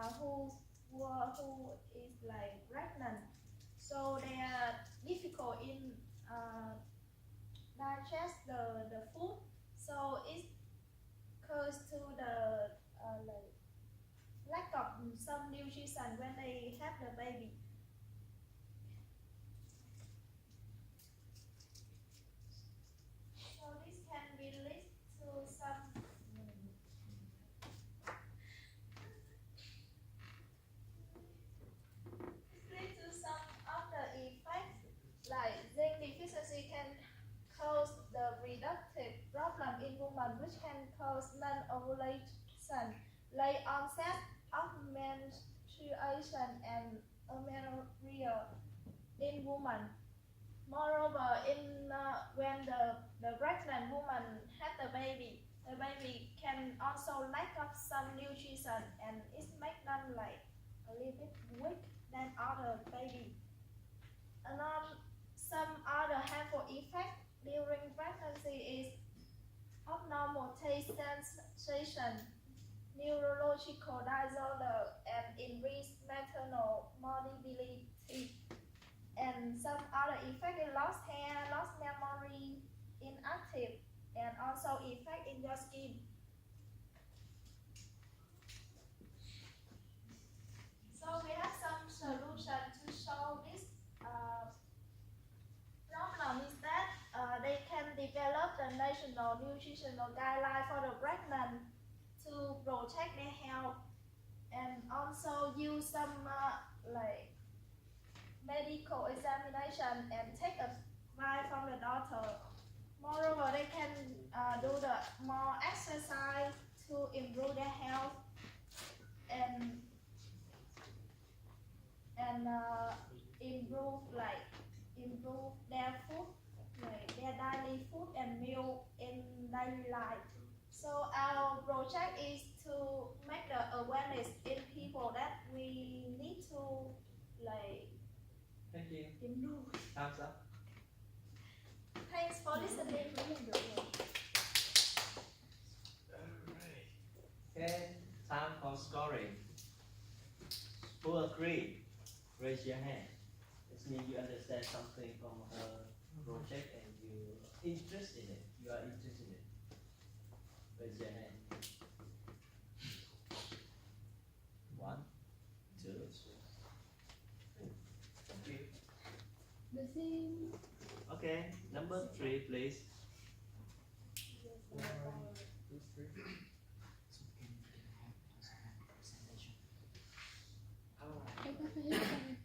who is like pregnant, so they are difficult in digest the food, so it cause to the like lack of some nutrition when they have the baby. So this can be linked to some other effects, like zinc deficiency can cause the reproductive problem in women, which can cause non-ovulation, late onset of menstruation, and amenorrhea in women. Moreover, when the pregnant woman had the baby can also lack of some nutrition, and it makes them like a little bit weak than other baby. And some other harmful effect during pregnancy is abnormal taste sensation, neurological disorder, and increased maternal mortality. And some other effect is lost hair, lost memory, inactive, and also effect in your skin. So we have some solution to solve this problem, is that they can develop the national nutritional guideline for the pregnant to protect their health, and also use some like medical examination and take advice from the doctor. Moreover, they can do the more exercise to improve their health, and improve their food, like their daily food and meal in daily life. So our project is to make the awareness in people that we need to like Thank you. improve. Thumbs up. Thanks for listening. Alright. Okay, time for scoring. Who agree? Raise your hand. It means you understand something from her project and you are interested in it. You are interested in it. Raise your hand. 1, 2, 3. Thank you. The same. Okay, number 3, please. 1, 2, 3. Em có phải hết không?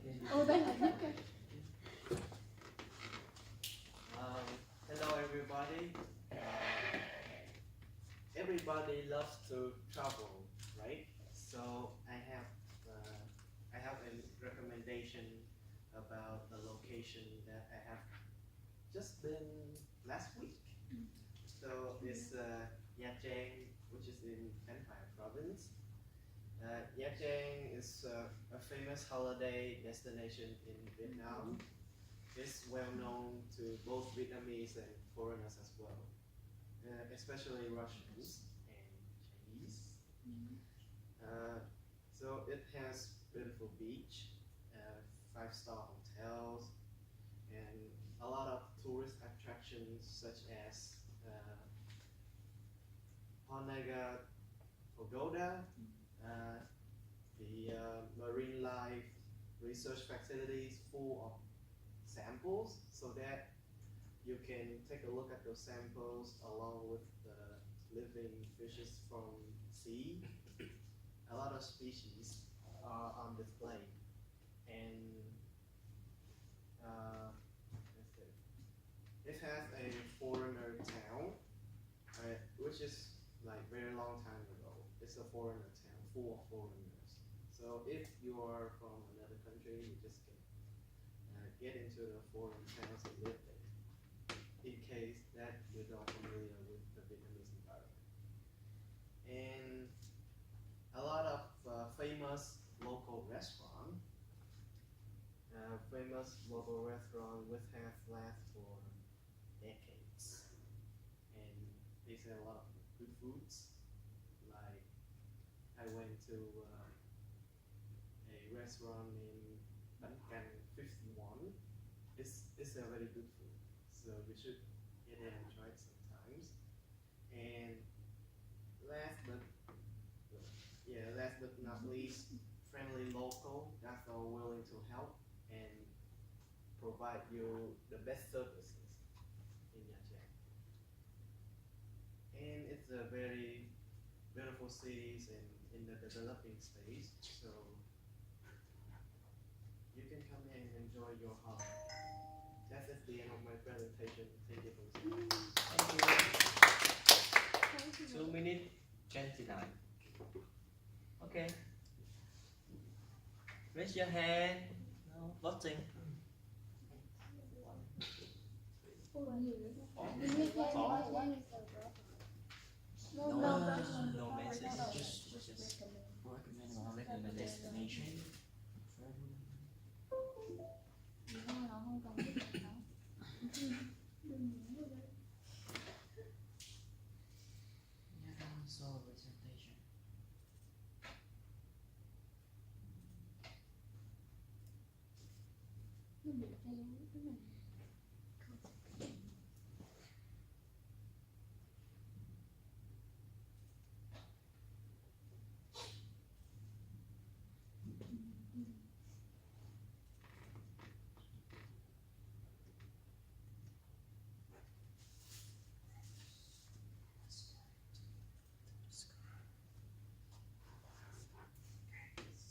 Okay. Ồ, đây là hết kìa. Hello everybody. Everybody loves to travel, right? So I have a recommendation about the location that I have just been last week. So it's Nha Trang, which is in Empire Province. Nha Trang is a famous holiday destination in Vietnam. It's well known to both Vietnamese and foreigners as well, especially Russians and Chinese. So it has beautiful beach, 5-star hotels, and a lot of tourist attractions such as Honaga Pagoda, the marine life research facilities full of samples, so that you can take a look at those samples along with the living fishes from sea. A lot of species are on display, and it has a foreigner town, which is like very long time ago. It's a foreigner town full of foreigners. So if you are from another country, you just can get into the foreign towns and live there, in case that you're not familiar with the Vietnamese environment. And a lot of famous local restaurants which have lasted for decades, and they sell a lot of good foods, like I went to a restaurant in Bankan 51. It's a very good food, so we should get it and try it sometimes. And last but last but not least, friendly local that are willing to help and provide you the best services in Aceh. And it's a very beautiful cities and in the developing stage, so you can come here and enjoy your home. That's at the end of my presentation. Thank you for listening. Thank you. 2 minutes 29. Okay. Raise your hand. No, voting. No, No, no, no message. Just recommend a destination. nó không cần biết gì đâu. Yeah, so presentation. Nó bị theo cái này.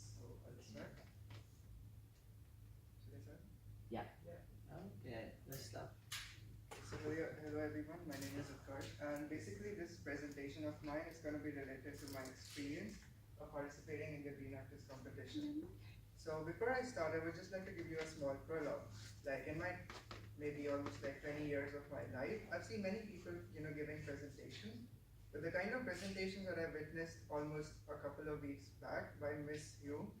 So I'll start. Should I start? Okay, let's start. So hello everyone, my name is Utkarsh, and basically this presentation of mine is going to be related to my experience of participating in the Green Actors competition. So before I start, I would just like to give you a small prologue. Like in my maybe almost like 20 years of my life, I've seen many people, giving presentations. But the kind of presentations that I witnessed almost a couple of weeks back by Miss Hume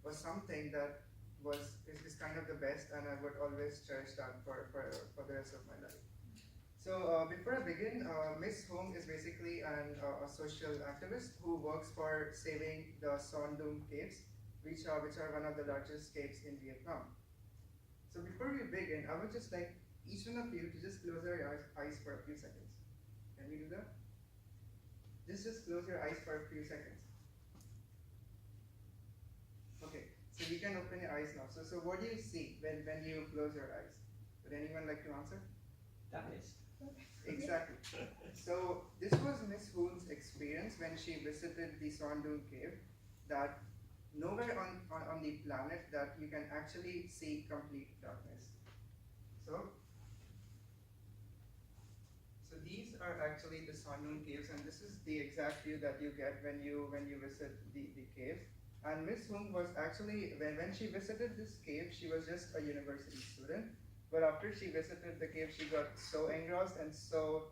was something that is kind of the best, and I would always cherish that for the rest of my life. So before I begin, Miss Hume is basically a social activist who works for saving the Son Doong caves, which are one of the largest caves in Vietnam. So before we begin, I would just like each one of you to just close your eyes for a few seconds. Can we do that? Just close your eyes for a few seconds. Okay, so you can open your eyes now. So what do you see when you close your eyes? Would anyone like to answer? Darkness. Exactly. So this was Miss Hume's experience when she visited the Son Doong cave, that nowhere on the planet that you can actually see complete darkness. So these are actually the Son Doong caves, and this is the exact view that you get when you visit the caves. And Miss Hume was actually, when she visited this cave, she was just a university student. But after she visited the cave, she got so engrossed and so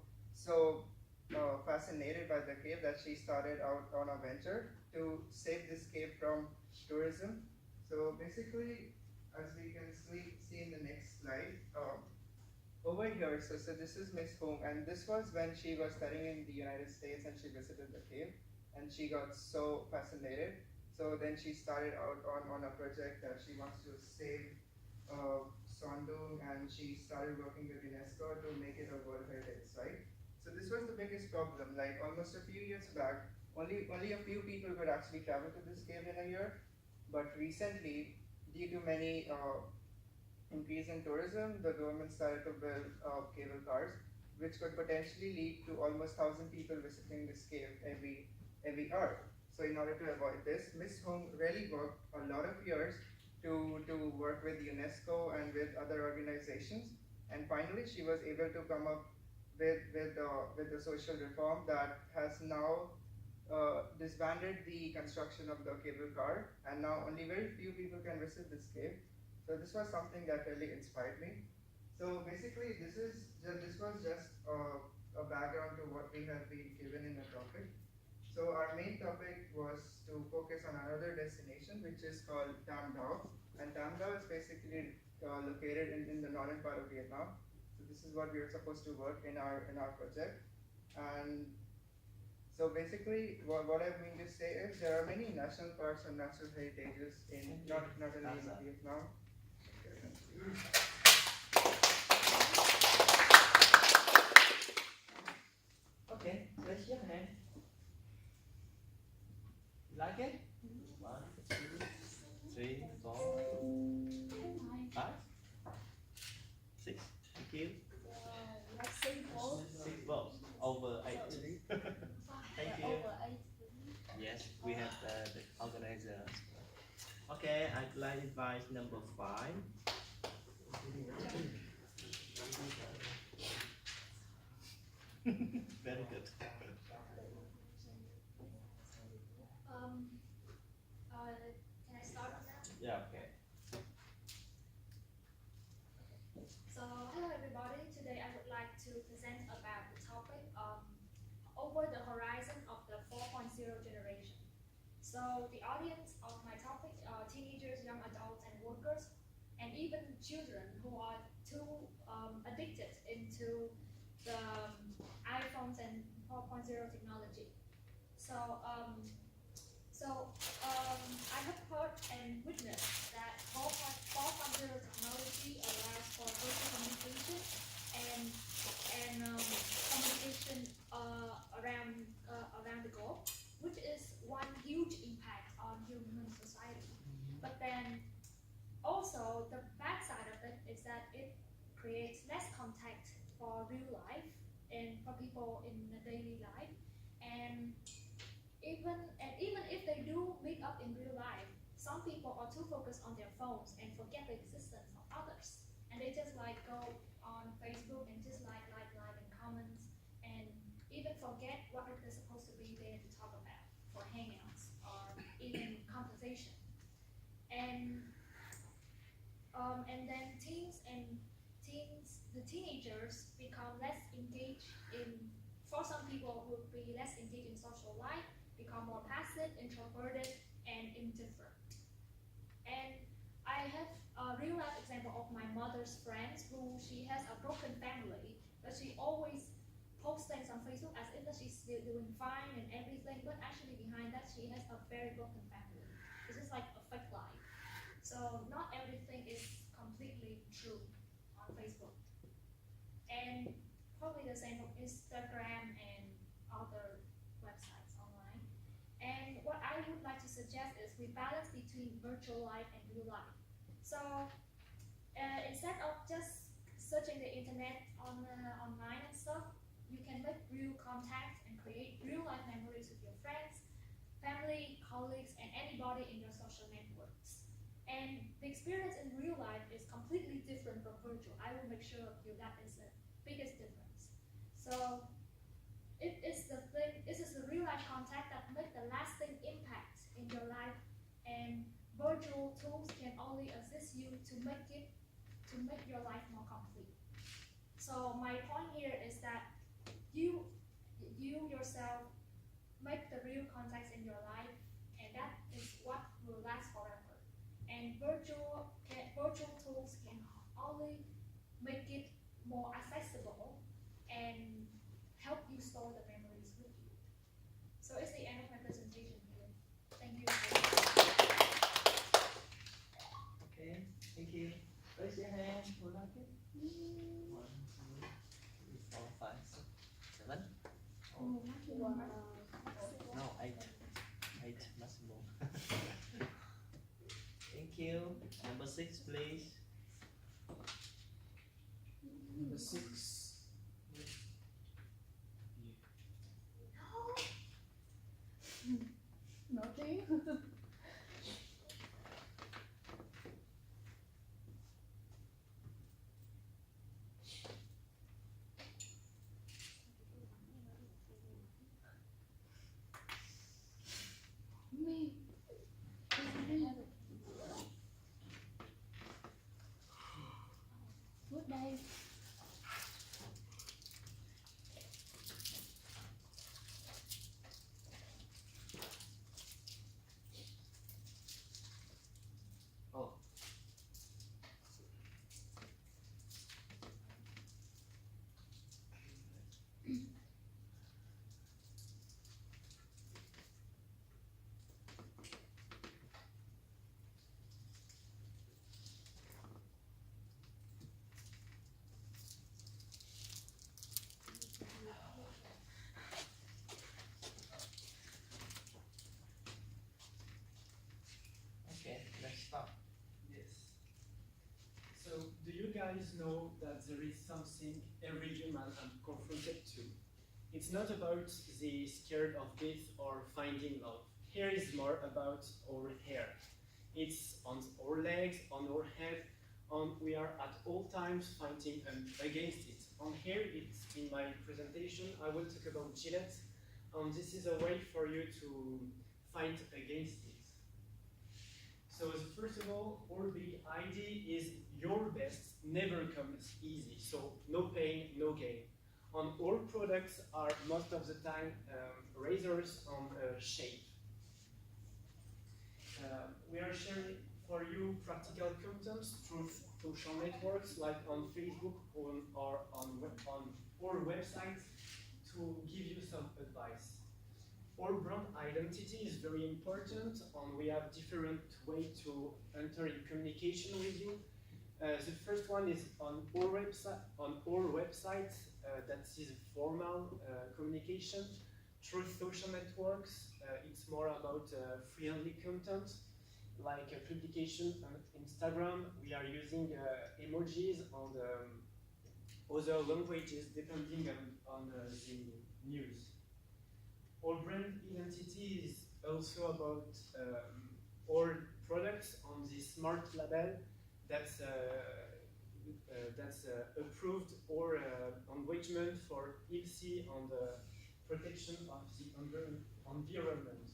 fascinated by the cave that she started out on a venture to save this cave from tourism. So basically, as we can see in the next slide, over here, so this is Miss Hume, and this was when she was studying in the United States and she visited the cave, and she got so fascinated. So then she started out on a project that she wants to save Son Doong, and she started working with UNESCO to make it a World Heritage Site. So this was the biggest problem. Like almost a few years back, only a few people could actually travel to this cave in a year. But recently, due to many increase in tourism, the government started to build cable cars, which could potentially lead to almost 1,000 people visiting this cave every hour. So in order to avoid this, Miss Hume really worked a lot of years to work with UNESCO and with other organizations, and finally she was able to come up with the social reform that has now disbanded the construction of the cable car, and now only very few people can visit this cave. So this was something that really inspired me. So basically, this was just a background to what we have been given in the topic. So our main topic was to focus on another destination, which is called Tam Dao. And Tam Dao is basically located in the northern part of Vietnam. So this is what we are supposed to work in our project. And So basically, what I mean to say is there are many national parks and natural heritages in not only in Vietnam. Okay, raise your hand. You like it? 1, 2, 3, 4, 5, 6. Thank you. Simple. 6 balls. Over 8. Thank you. Over 8. Yes, we have the organizer. Okay, I'd like advice number 5. Very good. Can I start on that? Yeah, okay. So, hello everybody. Today I would like to present about the topic over the horizon of the 4.0 generation. So, the audience of my topic are teenagers, young adults, and workers, and even children who are too addicted into the iPhones and 4.0 technology. So, I have heard and witnessed that 4.0 technology allows for virtual communication and communication around the globe, which is one huge impact on human society. But then also the bad side of it is that it creates less contact for real life and for people in the daily life, and even if they do meet up in real life, some people are too focused on their phones and forget the existence of others, and they just like go on Facebook and just like and comments, and even forget what they're supposed to be there to talk about for hangouts or even conversation. And then the teenagers become less engaged in. For some people, would be less engaged in social life, become more passive, introverted, and indifferent. And I have a real life example of my mother's friends who she has a broken family, but she always posts things on Facebook as if she's still doing fine and everything, but actually behind that she has a very broken family. It's just like a fake life. So not everything is completely true on Facebook. And probably the same for Instagram and other websites online. And what I would like to suggest is we balance between virtual life and real life. So instead of just searching the internet online and stuff, you can make real contact and create real life memories with your friends, family, colleagues, and anybody in your social networks. And the experience in real life is completely different from virtual. I will make sure of you that is the biggest difference. So it is the thing. This is the real life contact that make the lasting impact in your life, and virtual tools can only assist you to make your life more complete. So my point here is that you yourself make the real contacts in your life, and that is what will last forever. And virtual tools can only make it more accessible and help you store the memories with you. So it's the end of my presentation here. Thank you. Okay, thank you. Raise your hand. Who like it? 1, 2, 3, 4, 5, 6, 7. No, 8. 8 maximum. Thank you. Number 6, please. Number 6. Nothing. Me. Good day. know that there is something every human is confronted to. It's not about the scared of death or finding love. Here is more about our hair. It's on our legs, on our head, and we are at all times fighting against it. And here, it's in my presentation, I will talk about Gillette, and this is a way for you to fight against it. So first of all the idea is your best never comes easy. So no pain, no gain. And all products are most of the time razors on shape. We are sharing for you practical contents through social networks like on Facebook or on our website to give you some advice. Our brand identity is very important, and we have different ways to enter in communication with you. The first one is on our website. That is formal communication through social networks. It's more about friendly content, like publication on Instagram. We are using emojis and other languages depending on the news. Our brand identity is also about our products on the smart label that's approved or engagement for healthy and protection of the environment.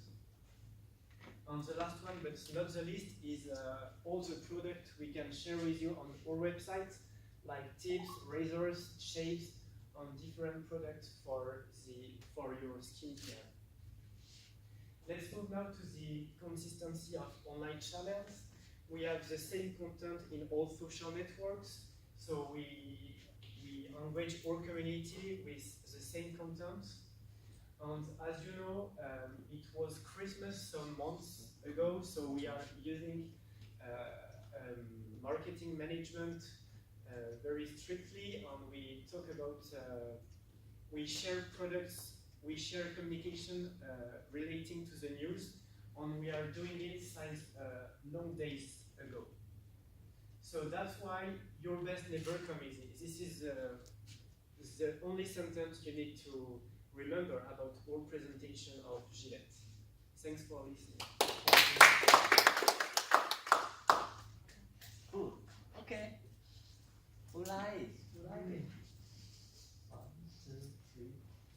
And the last one, but not the least, is all the products we can share with you on our website, like tips, razors, shapes, and different products for your skincare. Let's move now to the consistency of online channels. We have the same content in all social networks, so we engage our community with the same content. And as you know, it was Christmas some months ago, so we are using marketing management very strictly, and we talk about, we share products, we share communication relating to the news, and we are doing it since long days ago. So that's why your best never comes easy. This is the only sentence you need to remember about our presentation of Gillette. Thanks for listening. Good. Okay. Who likes? Who like it? 1, 2, 3,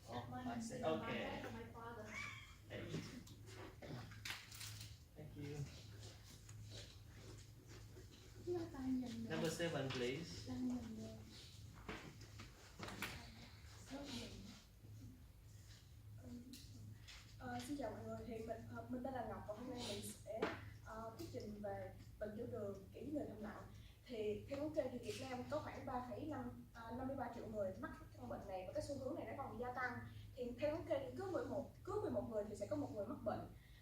4, 5, 6. Okay. Thank you. Number 7, please. Xin chào mọi người, thì mình tên là Ngọc và hôm nay mình sẽ thuyết trình về bệnh tiểu đường kỹ người thầm lặng. Thì theo thống kê thì Việt Nam có khoảng 3,53 triệu người mắc căn bệnh này, và cái xu hướng này nó còn gia tăng. Thì theo thống kê thì cứ 11 người thì sẽ có một người mắc bệnh,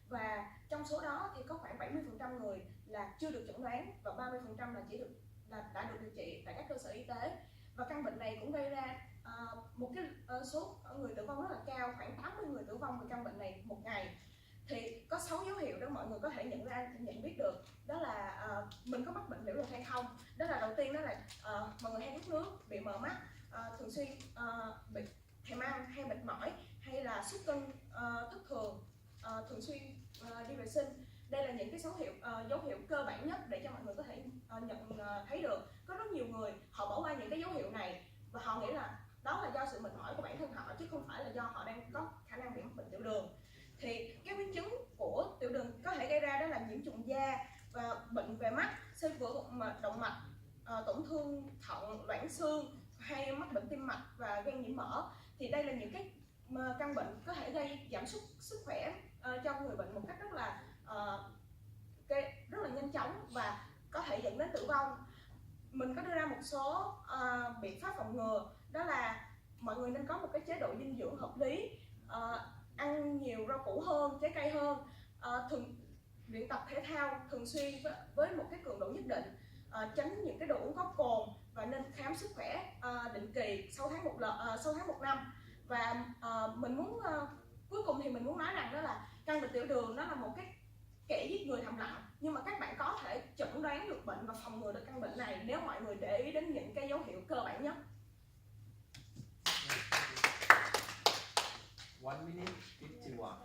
và trong số đó thì có khoảng 70% người là chưa được chẩn đoán và 30% là đã được điều trị tại các cơ sở y tế. Và căn bệnh này cũng gây ra một cái số người tử vong rất là cao, khoảng 80 người tử vong vì căn bệnh này một ngày. Thì có 6 dấu hiệu đó mọi người có thể nhận biết được, đó là mình có mắc bệnh tiểu đường hay không. Đó là đầu tiên, đó là mọi người hay hút nước, bị mờ mắt, thường xuyên bị thèm ăn hay mệt mỏi, hay là sút cân thất thường, thường xuyên đi vệ sinh. Đây là những cái dấu hiệu cơ bản nhất để cho mọi người có thể nhận thấy được. Có rất nhiều người họ bỏ qua những cái dấu hiệu này và họ nghĩ là đó là do sự mệt mỏi của bản thân họ, chứ không phải là do họ đang có khả năng bị mắc bệnh tiểu đường. Thì các biến chứng của tiểu đường có thể gây ra đó là nhiễm trùng da và bệnh về mắt, xơ vữa động mạch, tổn thương thận, loãng xương, hay mắc bệnh tim mạch và gan nhiễm mỡ. Thì đây là những cái căn bệnh có thể gây giảm sút sức khỏe cho người bệnh một cách rất là nhanh chóng và có thể dẫn đến tử vong. Mình có đưa ra một số biện pháp phòng ngừa, đó là mọi người nên có một cái chế độ dinh dưỡng hợp lý, ăn nhiều rau củ hơn, trái cây hơn, luyện tập thể thao thường xuyên với một cái cường độ nhất định, tránh những cái đồ uống có cồn và nên khám sức khỏe định kỳ 6 tháng một năm. Và cuối cùng thì mình muốn nói rằng đó là căn bệnh tiểu đường nó là một cái kẻ giết người thầm lặng, nhưng mà các bạn có thể chẩn chẩn đoán được bệnh và phòng ngừa được căn bệnh này nếu mọi người để ý đến những cái dấu hiệu cơ bản nhất. 1 minute 51.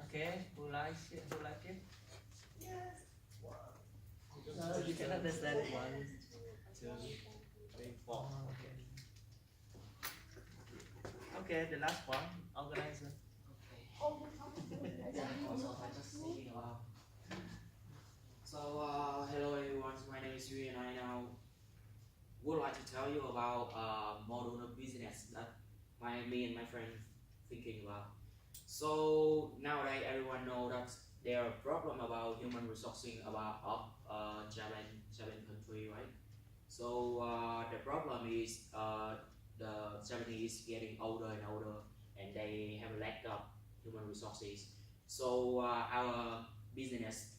Okay, who likes it? Who like it? Yes. So you can understand 1, 2, 3, 4. Okay. Okay, the last one, organizer. Also, I just thinking about. So, hello everyone. My name is Yui, and I now would like to tell you about model of business that me and my friend thinking about. So nowadays, everyone know that there are problem about human resourcing about Japan country, right? So the problem is the Japanese getting older and older, and they have a lack of human resources. So our business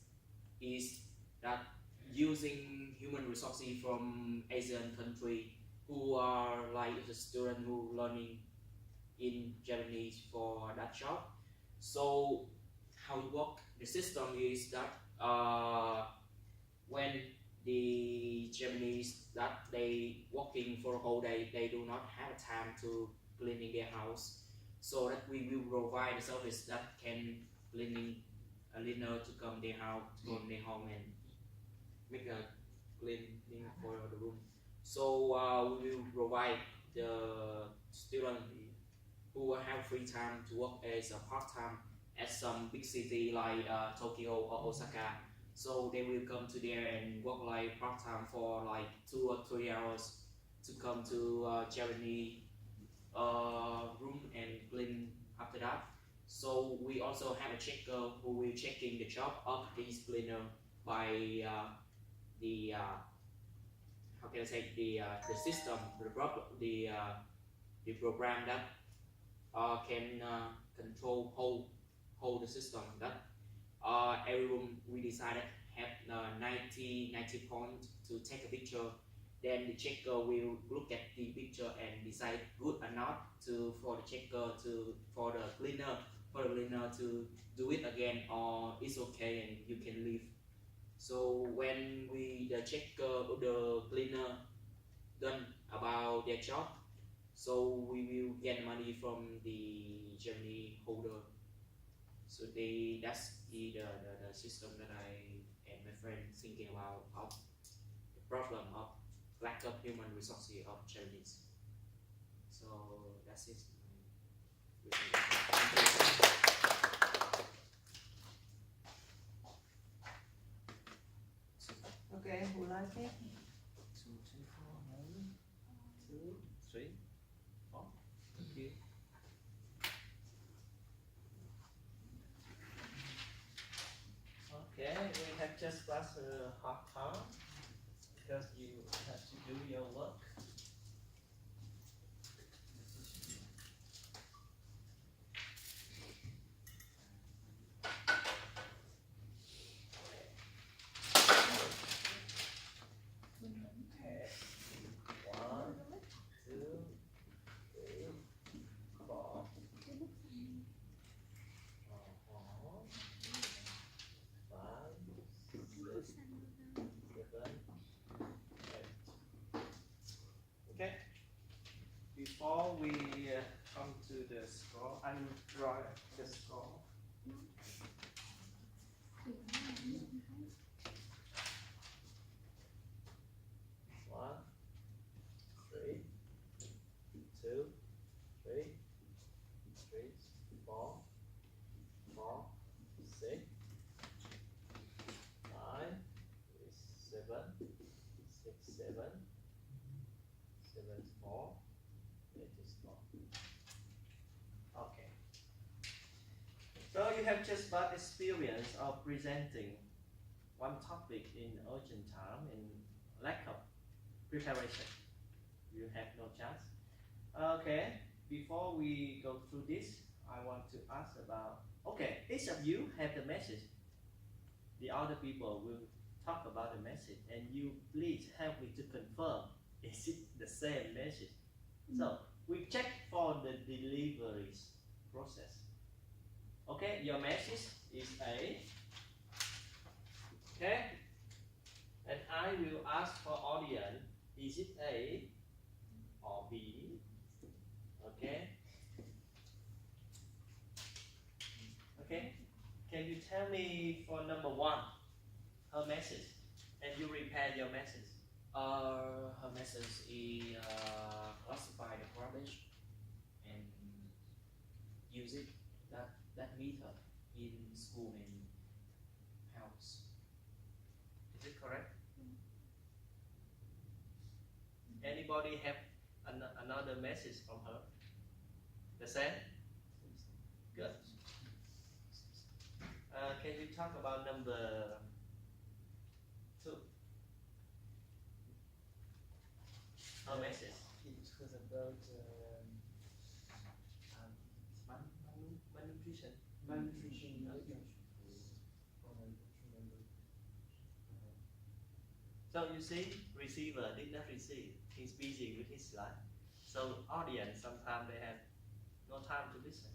is that using human resources from Asian country who are like the student who learning in Japanese for that job. So how it work? The system is that when the Japanese that they working for a whole day, they do not have time to cleaning their house. So that we will provide a service that can cleaning a cleaner to come their house, to come their home and make a cleaning for the room. So we will provide the student who have free time to work as a part-time at some big city like Tokyo or Osaka. So they will come to there and work like part-time for like 2 or 3 hours to come to Japanese room and clean after that. So we also have a checker who will checking the job of these cleaner by the how can I say the system, the program that can control whole the system that every room we decided have 90 points to take a picture. Then the checker will look at the picture and decide good or not for the checker for the cleaner to do it again or it's okay and you can leave. So when the checker the cleaner done about their job, so we will get money from the journey holder. So that's the system that I and my friend thinking about of the problem of lack of human resources of Chinese. So that's it. Okay, who like it? 2, 3, 4, 1, 2, 3, 4. Thank you. Okay, we have just passed half hour because you have to do your work. Okay. 1, 2, 3, 4. 5, 6, 7, 8. Okay. Before we come to the score, I will draw the score. 1, 3, 2, 3, 3, 4, 4, 6, 5, 7, 6, 7, 7, 4, 8 is 4. Okay. So you have just got experience of presenting one topic in urgent time and lack of preparation. You have no chance. Okay, before we go through this, I want to ask about, okay, each of you have the message. The other people will talk about the message and you please help me to confirm, is it the same message? So, we check for the deliveries process. Okay, your message is A, Okay? And I will ask for audience, is it A or B? Okay? Okay? Can you tell me for number 1, her message? And you repair your message. Her message is classify the garbage and use it that method in school and house. Is it correct? Anybody have another message from her? The same? Good. Can you talk about number 2? Her message. It was about Malnutrition. malnutrition. Okay. Oh, I don't remember. So you see, receiver did not receive. He's busy with his life. So audience sometimes they have no time to listen.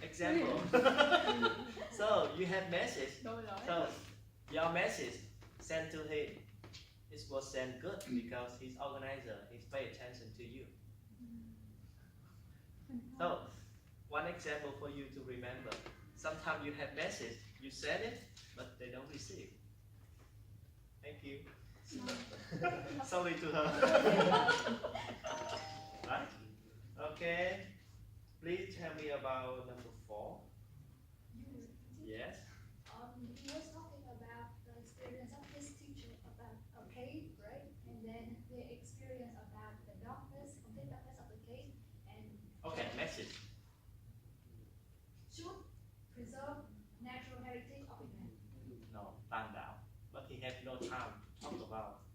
Example. So you have message. So your message sent to him. It was sent good because he's organizer. He's pay attention to you. So one example for you to remember. Sometimes you have message. You send it, but they don't receive. Thank you. Sorry to her. Right? Okay. Please tell me about number 4. Yes. He was talking about the experience of his teacher about a cave, right? And then the experience about the darkness, complete darkness of the cave, and Okay. Message. should preserve natural heritage of Vietnam. No. Stand down. But he had no time to talk about.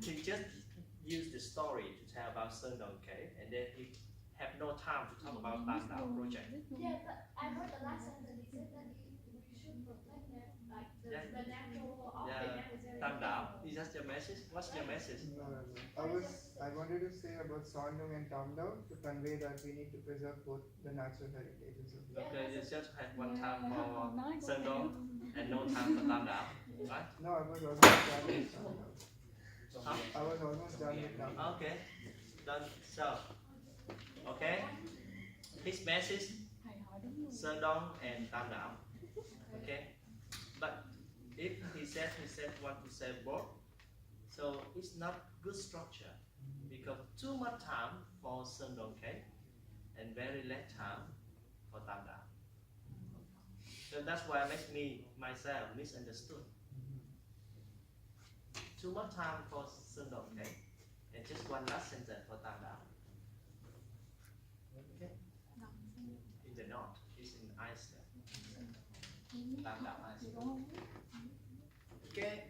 He just used the story to tell about Sơn Đồng Cave, and then he have no time to talk about Tam Đảo project. Yeah, but I heard the last sentence. He said that we should protect that, like the natural of Yeah. Vietnam is very Tam Đảo. beautiful. Is that your message? What's your message? No. I wanted to say about Sondong and Tamdao to convey that we need to preserve both the natural heritages of the Okay, you just have one time for Sơn Đông and no time for Tam Đảo, right? No, I was almost done with Tamdao. I was almost done with Tamdao. Okay, done. So, okay, his message, Sơn Đông and Tam Đảo. Okay, but if he said want to say both, so it's not good structure because too much time for Sơn Đông Cave and very less time for Tam Đảo. So that's why it makes me myself misunderstood. Too much time for Sơn Đông Cave and just one last sentence for Tam Đảo. Okay. In the north, it's in Iceland. Tam Đảo, Iceland. Okay.